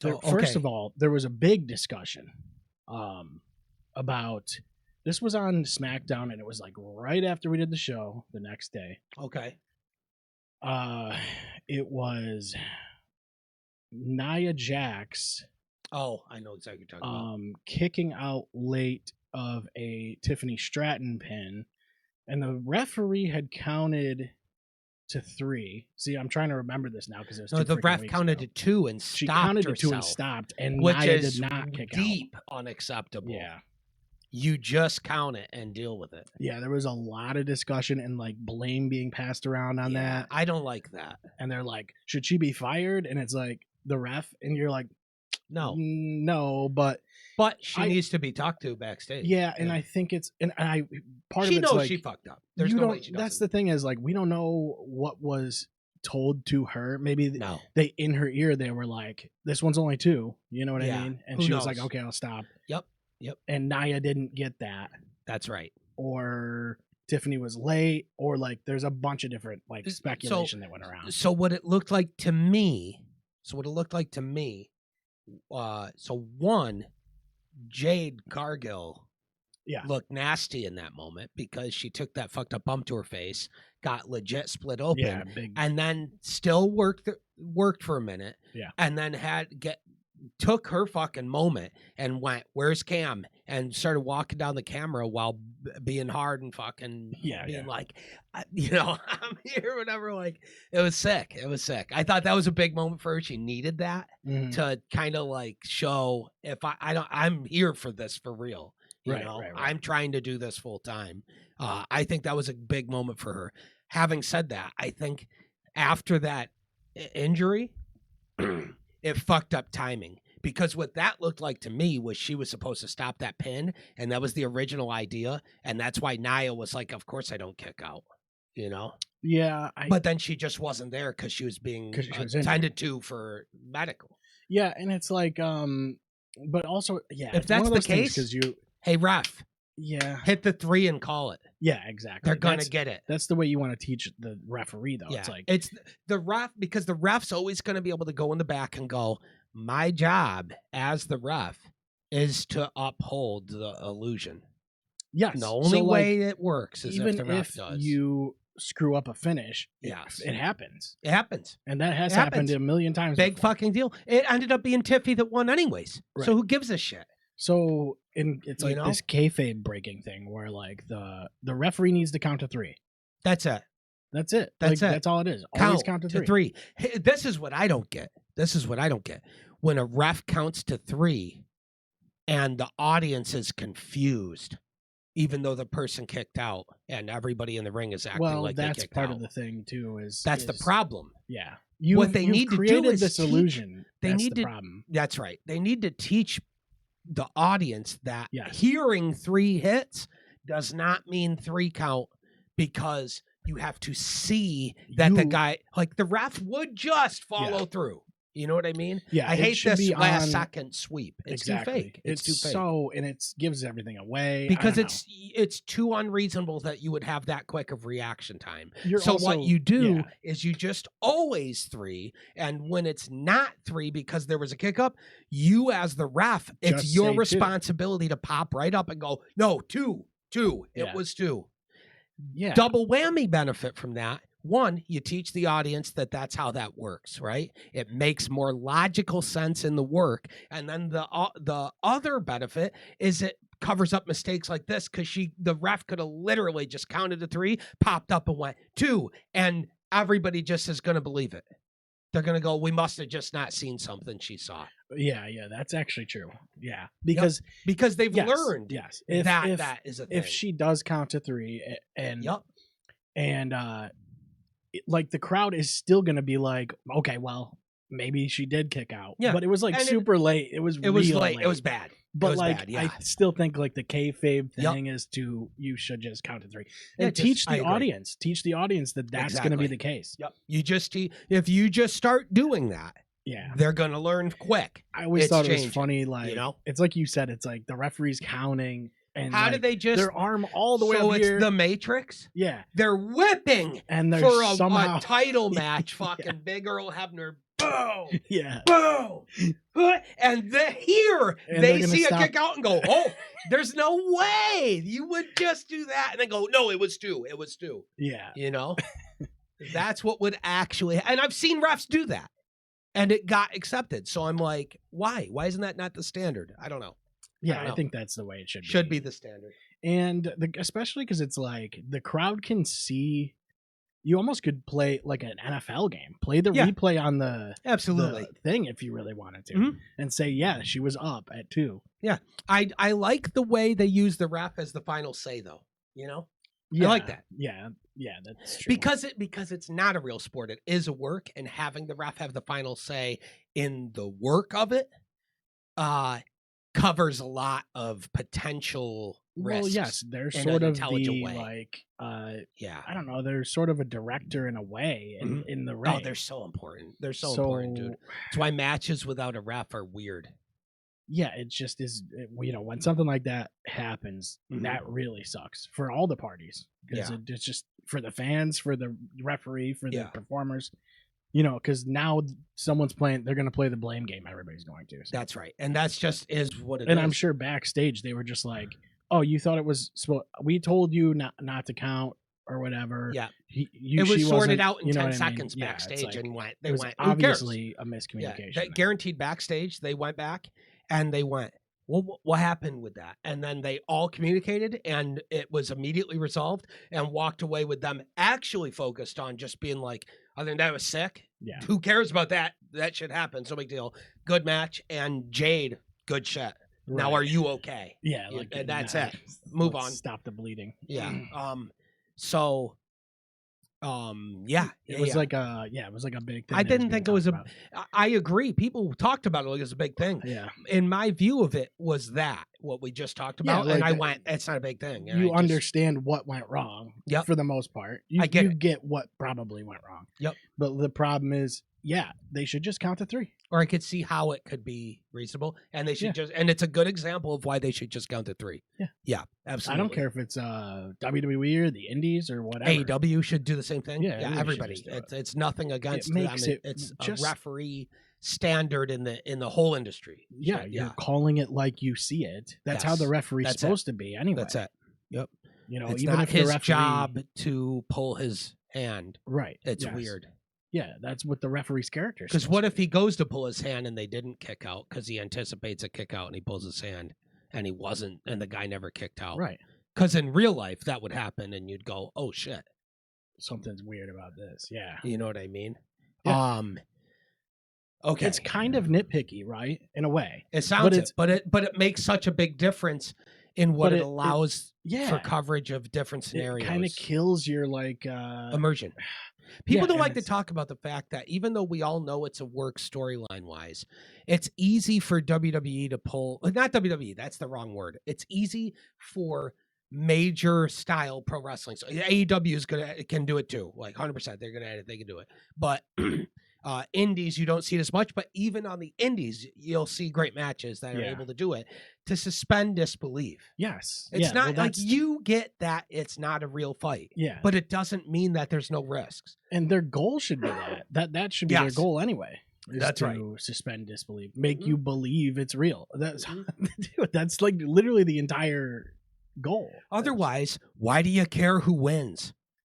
First of all, there was a big discussion about this was on SmackDown, and it was like right after we did the show the next day. Okay. It was Nia Jax. Oh, I know exactly what you're talking about. Kicking out late of a Tiffany Stratton pin, and the referee had counted to 3. See, I'm trying to remember this now because it was the ref counted to 2 and stopped. She counted herself, to 2 and stopped, and which Nia is did not kick deep out. Unacceptable. Yeah. You just count it and deal with it. Yeah, there was a lot of discussion and like blame being passed around on that. I don't like that. And they're like, should she be fired? And it's like the ref, and you're like, no, but she needs to be talked to backstage. Yeah, and I think it's part of she it's knows like she fucked up. There's no way she doesn't. That's the thing is like we don't know what was told to her. Maybe they in her ear they were like, this one's only 2. You know what I mean? And she was like, okay, I'll stop. Yep. And Nia didn't get that. That's right. Or Tiffany was late, or like there's a bunch of different like speculation that went around. So what it looked like to me. So one, Jade Cargill looked nasty in that moment because she took that fucked up bump to her face, got legit split open, and then still worked for a minute, and then took her fucking moment and went, where's Cam? And started walking down the camera while being hard and fucking being like, I'm here, whatever. Like, it was sick. I thought that was a big moment for her. She needed that to kind of like show if I'm here for this for real. You know, I'm trying to do this full time. I think that was a big moment for her. Having said that, I think after that injury, it fucked up timing, because what that looked like to me was she was supposed to stop that pin, and that was the original idea, and that's why Nia was like, of course I don't kick out, you know? Yeah. But then she just wasn't there because she was being attended to for medical. Yeah, and it's like, but also, if that's the case, because hey, ref, hit the 3 and call it. Yeah, exactly. They're gonna get it. That's the way you want to teach the referee, though. Yeah. It's like it's the ref, because the ref's always going to be able to go in the back and go, my job as the ref is to uphold the illusion. Yes. And the only way it works is even if the ref does. You screw up a finish, it happens. It happens. And that has happened a million times. Big fucking deal. It ended up being Tiffy that won anyways. Right. So who gives a shit? So it's like this kayfabe breaking thing where like the referee needs to count to 3. That's it. That's it. That's all it is. Always count to 3. Hey, this is what I don't get. When a ref counts to 3 and the audience is confused, even though the person kicked out and everybody in the ring is acting like they kicked out. Well, that's part of the thing too. That's the problem. Yeah. What they need to do is this illusion. That's the problem. That's right. They need to teach the audience that hearing 3 hits does not mean 3 count, because you have to see that the guy, like the ref, would just follow through. You know what I mean? Yeah. I hate this last second sweep. It's too fake. It's too fake. And it gives everything away. Because it's too unreasonable that you would have that quick of reaction time. What you do is you just always 3. And when it's not 3 because there was a kick up, you as the ref, it's your responsibility to pop right up and go, no, 2. It was 2. Yeah. Double whammy benefit from that. 1, you teach the audience that that's how that works, right? It makes more logical sense in the work. And then the other benefit is it covers up mistakes like this, because the ref could have literally just counted to 3, popped up and went 2, and everybody just is going to believe it. They're going to go, we must have just not seen something she saw. Yeah, that's actually true. Yeah, because they've learned that is a thing. If she does count to 3 and like the crowd is still going to be like, okay, well, maybe she did kick out. Yeah. But it was like super late. It was late. It was bad. But I still think like the kayfabe thing is you should just count to 3 and teach the audience that that's going to be the case. Yep. If you just start doing that, they're going to learn quick. I always thought it was funny. Like, it's like you said, it's like the referee's counting. And how did they just their arm all the way up here? So it's the Matrix? Yeah. They're whipping and for a title match. Fucking Big Earl Hebner boom, yeah, boom, and they see a kick out and go, oh, there's no way you would just do that, and then go, no, it was 2. Yeah, you know, that's what would actually. And I've seen refs do that, and it got accepted. So I'm like, why? Why isn't that not the standard? I don't know. Yeah, I think that's the way it should be. Should be the standard. And especially because it's like the crowd can see. You almost could play like an NFL game. Play the replay on the thing if you really wanted to, and say, yeah, she was up at 2. Yeah, I like the way they use the ref as the final say, though. You know, I like that. Yeah, that's true. Because it's not a real sport. It is a work, and having the ref have the final say in the work of it, covers a lot of potential risks. Well, yes, there's sort of the way. Like, I don't know. There's sort of a director in a way in the ring. Oh, they're so important. They're so important, dude. That's why matches without a ref are weird. Yeah, it just is. When something like that happens, that really sucks for all the parties. Because it's just for the fans, for the referee, for the performers. Because now someone's playing, they're going to play the blame game. Everybody's going to. So. That's right. And that's just is what it is. And I'm sure backstage they were just like, oh, you thought it was, we told you not to count or whatever. Yeah. It was sorted out in 10 seconds backstage like, and they went, obviously a miscommunication. Yeah, guaranteed backstage, they went back and they went, well, what happened with that? And then they all communicated and it was immediately resolved and walked away with them actually focused on just being like, other than that, was sick. Yeah. Who cares about that? That shit happened. So big deal. Good match. And Jade, good shit. Right. Now, are you okay? Yeah. And that's it. Move on. Stop the bleeding. Yeah. It was like a big thing. I didn't think it was I agree. People talked about it like it was a big thing. Yeah. In my view of it was that what we just talked about. Yeah, and I went, it's not a big thing. And you understand what went wrong for the most part. You get what probably went wrong. Yep. But the problem is, they should just count to 3. Or I could see how it could be reasonable. And they should and it's a good example of why they should just count to 3. Yeah. Yeah, absolutely. I don't care if it's WWE or the Indies or whatever. AEW should do the same thing. Yeah, everybody. It's nothing against them. It's a referee standard in the whole industry. Yeah, you're calling it like you see it. That's how the referee's supposed to be anyway. That's it. Yep. It's even not if his the referee... job to pull his hand. Right. It's weird. Yeah, that's what the referee's character is. Because what if he goes to pull his hand and they didn't kick out because he anticipates a kick out and he pulls his hand and he wasn't and the guy never kicked out? Right. Because in real life that would happen and you'd go, oh shit, something's weird about this. Yeah. You know what I mean? Yeah. Okay. It's kind of nitpicky, right? In a way. It sounds but it makes such a big difference in what it allows for coverage of different scenarios. It kind of kills your immersion. People don't like to talk about the fact that even though we all know it's a work storyline wise, it's easy for WWE to pull, not WWE, that's the wrong word. It's easy for major style pro wrestling. So AEW can do it too. Like 100%. They're good at it. They can do it. But indies, you don't see it as much, but even on the indies, you'll see great matches that are able to do it to suspend disbelief. Yes. It's not like you get that it's not a real fight. Yeah. But it doesn't mean that there's no risks. And their goal should be that should be their goal anyway. That's right. Suspend disbelief. Make you believe it's real. That's like literally the entire goal. Otherwise, why do you care who wins?